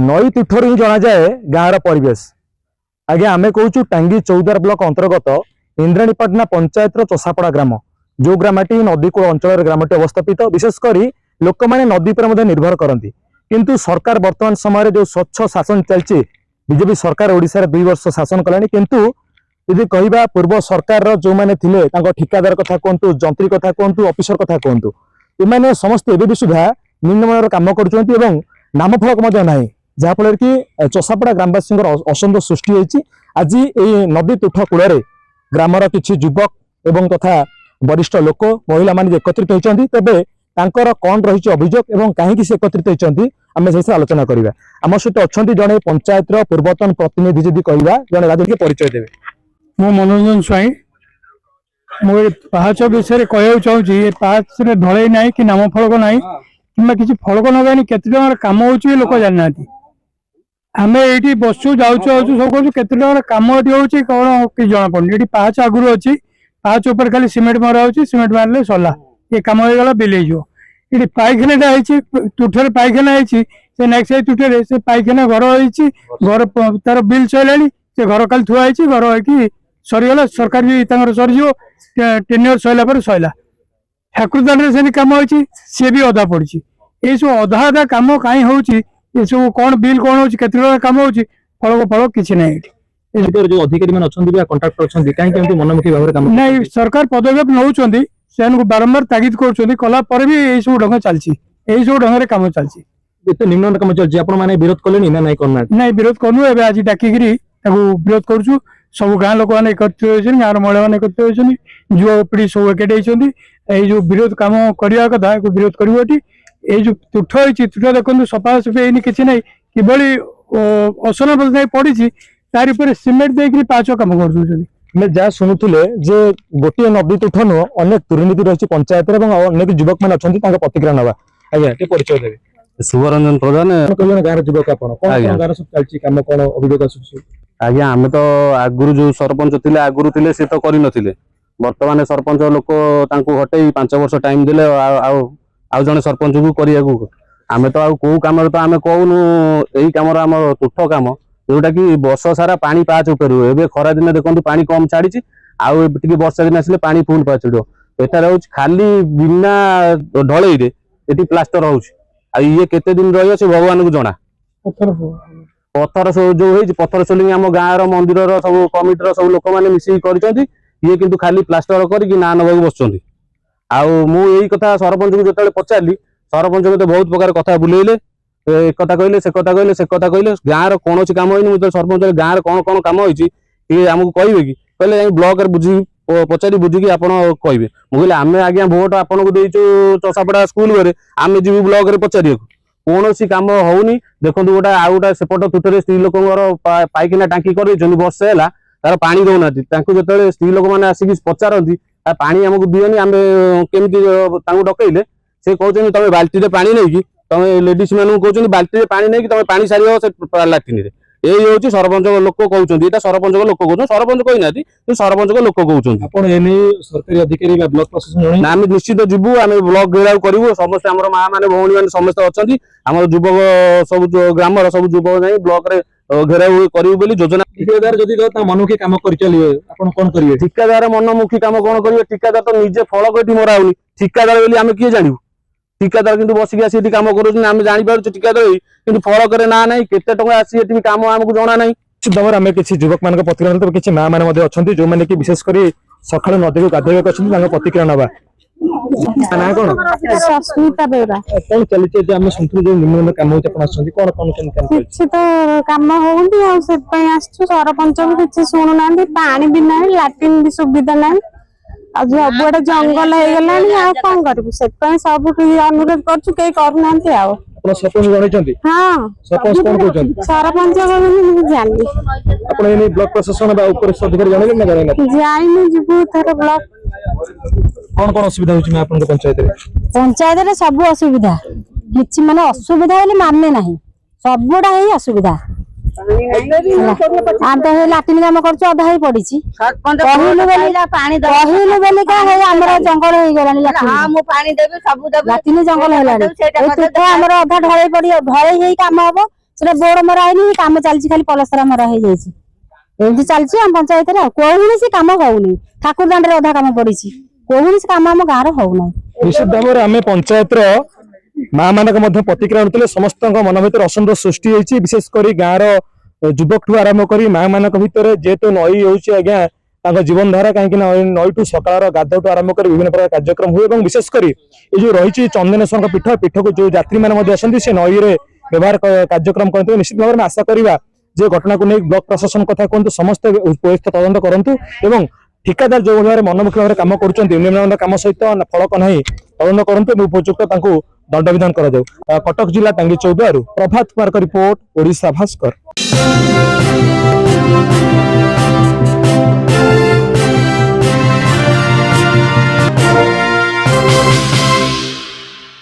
नई तीर्थर ही जना जाए गाँव परिवेश। आगे आमे कहूँ टांगी चौदार ब्लॉक अंतर्गत इंद्राणीपाटना पंचायत चोसापड़ा ग्राम जो ग्रामटी नदीकूल अंचल ग्रामटी अवस्थापित विशेषकर लोक मैंने नदी पर निर्भर करती किंतु सरकार वर्तमान समय जो स्वच्छ शासन चलती बीजेपी सरकार ओडिशा 2 वर्ष शासन कलानी किंतु यदि कहवा पूर्व सरकार जो मैंने थिले ठिकादार कथा कहतु जंत्री कथा कहतु ऑफिसर कथा कहतु एमाने समस्त एबे भी सुधा निम्नमान काम कर नामफलक ना जहाँफल कि चोसापड़ा ग्रामवासी असंतोष सृष्टि होती आज ये नदी तुठ कूल ग्रामर किसी युवक एवं तथा वरिष्ठ लोक महिला माने एकत्रित होती तेरे तांकर कौन रही अभियोग एवं कहीं से एकत्रित होती आम से आलोचना करवा आम सहित अच्छा जड़े पंचायत पूर्वतन प्रतिनिधि जदि कहवा जड़े राजनीति परिचय देवे मो मनोरंजन स्वाई मुझे पाहाच विषय कहना चाहूँगी पाहाच ढल ना कि नाम फलक ना कि किसी फलक नगानी के कम हो लोक जाना आम ये बसु जाऊँ सब कहूँ के कम ये कौन कि जना पड़नी ये पाहाच आगुरी अच्छी पाहाच उपर खाली सिमेंट मरा हो सिमेंट मारे सरला ये कम हो बिल ये पाइखाना तुठर पाइखाना है नेक्स्ट साइड तुठे से पाइखाना घर घर तार बिल सरला से घर खाली थुआई घर हो सरीगला सरकार भी सरीज टेन्योर सरला पर सरला ठाकुरदान से कम हो सी भी अधा पड़ी ये सब अधा अधा कम कहीं हो सब कौन बिल कौन हो कम हो फलक फलक किसी ना जो अधिकारी मैंने कंट्राक्टर अच्छा कहीं मनमुखी भाव में नहीं सरकार पदक्षेप नौ से बारंबार तागिद कर भी यही सब ढंग चलती यही सब ढंग कम चलती निम्न कम चलती आपने विरोध कले ना नहीं करना नहीं विरोध करूँ एवं आज डाकिकी विरोध करुँ सब गाँ लोक मैंने एकत्रित होती गाँव महिला मैंने एकत्रित होती युवापीढ़ी सब एकेट होती जो विरोध कम करने कथा विरोध कर जो तुठ होती तुठ देखो सफा सफी किसी ना किभली असना बस पड़ी तार सिमेंट देकर पाँच कम कर जहाँ शुणुले जे गोटे नदी तुठ नुह अनेक दुर्नीति रही पंचायत अनेक युवक मैंने अच्छा प्रतिक्रिया नवा आज्ञा परिचय देवे शुभरंजन प्रधान गाँव युवक गाँव सब चलती कम कौन अभियोग आज्ञा आम तो आगुरी जो सरपंच थे आगुरी थे सी तो कर बर्तमान सरपंच लोक हटे 5 वर्ष टाइम दे आउ जड़े सरपंच को करने तो आउ कम तो आम कहूनु यही कम आम तुठ कम जोटा कि वर्ष सारा पानी पाच उपर हुए खरा दिन देखो पानी कम छाड़ी आउ वर्षा दिन आसिले पानी फुल पाच एटार हूँ खाली बिना ढलई ये प्लास्टर हो ये केते दिन रही से भगवान को जना पत्थर जो पत्थर सोलिंग आम गाँव मंदिर सब कमिटर सब लोक मैंने मिसिक कर ये किंतु खाली प्लास्टर करके ना नवा बस यही कथा सरपंच को जो पचारि सरपंच मत बहुत प्रकार कथा बुलेले एक कथा कहले से कथा कहले से कथा कहले गाँव कौन काम होनी सरपंच गाँव कौन कौन काम होती आमको कहे कि कहले ब्लॉक बुझी पचारि बुझिकी आप कहे मुझे आम आज्ञा भोट आपको देचु चोसापड़ा स्कूल आम जीव ब्लॉक में पचार कौन कम होनी देखो गोटा आउ गोटा सेपट तुठे स्त्री लोक पाइखाना टांकी कर वर्षे है तार पा दौना जो स्त्री लोक मैंने आसिक पचारती पानी आमको दियोनी आम केमी डकईले से कहते तुम बाल्टी पा नहीं तुम लेडीज मान कहते बाल्टी पा नहीं तुम पा सारी लाट्रिन यही हूँ सरपंच लोक कहते सरपंच लोक कहते सरपंच कही सरपंच लोक कहते सरकारी अधिकारी ब्लॉक प्रशासन आम निश्चित जीवु आम ब्लॉक घेराव करूँ समस्त आम माँ मैंने भौणी मैंने समस्त अच्छा आम युवक सब ग्राम सब युवक जाए ब्लॉक घेराव करूँ योजना ठिकादार जदि मनमुखी कम कर कौन करेंगे ठिकादार मनमुखी कम कौन करेंगे ठिकादार तो निजे फलक ये मरा होनी ठिकादार बोली आम किए जानू ठिकादार किंतु बसिक आसी कम करें जापर ठिकादार कि फलक ना ना केते टका आसी कम आमको जना ना दम आम किसी युवक मान प्रतिक्रिया किसी माँ मैंने अच्छा जो मैंने कि विशेषकर सका नदी को गाधोक प्रतिक्रिया नवा ना कौन सस्मिता बेरा कौन चलती आम शुणु जो निम्न कम होती कौन कौन किसी तो कम हो सरपंच भी किसी शुणु ना पानी भी ना लाट्रिन भी सुविधा ना सबुआडे जंगल हो गला कौन करूँ से सब अनुरोध कर सरपंच हाँ सरपंच कौन कहते सरपंच जानी आप ब्लॉक प्रशासन अधिकारी जाइनु जीवु थर ब्लॉक कौन कौन असुविधा होची मैं पंचायत रे सब असुविधा किछि माने असुविधा बोली माने नाही सबुडा ही असुविधा आम तो लाट्रिन काम कर अधा ही पड़ी कहलु बोली का है जंगल हो गलानी लाट्रिन जंगल है अधा ढले पड़ी ढले ही काम हम ସେଟା ବୋର୍ଡ ମରା ହେଇନି, କାମ ଚାଲିଛି ଖାଲି ପଲସ୍ତରା ମରା ହେଇଯାଇଛି। ଏମିତି ଚାଲିଛି ଆମ ପଞ୍ଚାୟତରେ ଆଉ କୌଣସି କାମ ହଉନି। ଠାକୁର ଦାଣ୍ଡରେ ଅଧା କାମ ପଡିଛି, କୌଣସି କାମ ଆମ ଗାଁରେ ହଉନାହିଁ। ନିଶ୍ଚିତ ଭାବରେ ଆମେ ପଞ୍ଚାୟତର ମା ମାନଙ୍କ ମଧ୍ୟ ପ୍ରତିକ୍ରିୟା ଆଣୁଥିଲେ। ସମସ୍ତଙ୍କ ମନ ଭିତରେ ଅସନ୍ତୋଷ ସୃଷ୍ଟି ହେଇଛି, ବିଶେଷ କରି ଗାଁର ଯୁବକଠୁ ଆରମ୍ଭ କରି ମା ମାନଙ୍କ ଭିତରେ। ଯେହେତୁ ନଈ ହେଉଛି ଆଜ୍ଞା ତାଙ୍କ ଜୀବନଧାରା, କାହିଁକି ନା ନଈଠୁ ସକାଳର ଗାଧଠୁ ଆରମ୍ଭ କରି ବିଭିନ୍ନ ପ୍ରକାର କାର୍ଯ୍ୟକ୍ରମ ହୁଏ ଏବଂ ବିଶେଷ କରି ଏ ଯୋଉ ରହିଛି ଚନ୍ଦନେଶ୍ୱରଙ୍କ ପୀଠକୁ ଯୋଉ ଯାତ୍ରୀମାନେ ମଧ୍ୟ ଆସନ୍ତି ସେ ନଈରେ ବ୍ୟବହାର କାର୍ଯ୍ୟକ୍ରମ କରନ୍ତି। ନିଶ୍ଚିତ ଭାବରେ ଆମେ ଆଶା କରିବା ଯେ ଘଟଣାକୁ ନେଇ ବ୍ଲକ ପ୍ରଶାସନ କଥା କୁହନ୍ତୁ, ସମସ୍ତେ ଉପଯୁକ୍ତ ତଦନ୍ତ କରନ୍ତୁ ଏବଂ ଠିକାଦାର ଯୋଉ ଭାବରେ ମନମୁଖୀ ଭାବରେ କାମ କରୁଛନ୍ତି, ଉନ୍ନୟନ କାମ ସହିତ ଫଳକ ନାହିଁ, ତଦନ୍ତ କରନ୍ତୁ ଏବଂ ଉପଯୁକ୍ତ ତାଙ୍କୁ ଦଣ୍ଡବିଧାନ କରାଯାଉ। କଟକ ଜିଲ୍ଲା ଟାଙ୍ଗୀ ଚୌଦ୍ୱାରରୁ ପ୍ରଭାତ କୁମାରଙ୍କ ରିପୋର୍ଟ, ଓଡ଼ିଶା ଭାସ୍କର।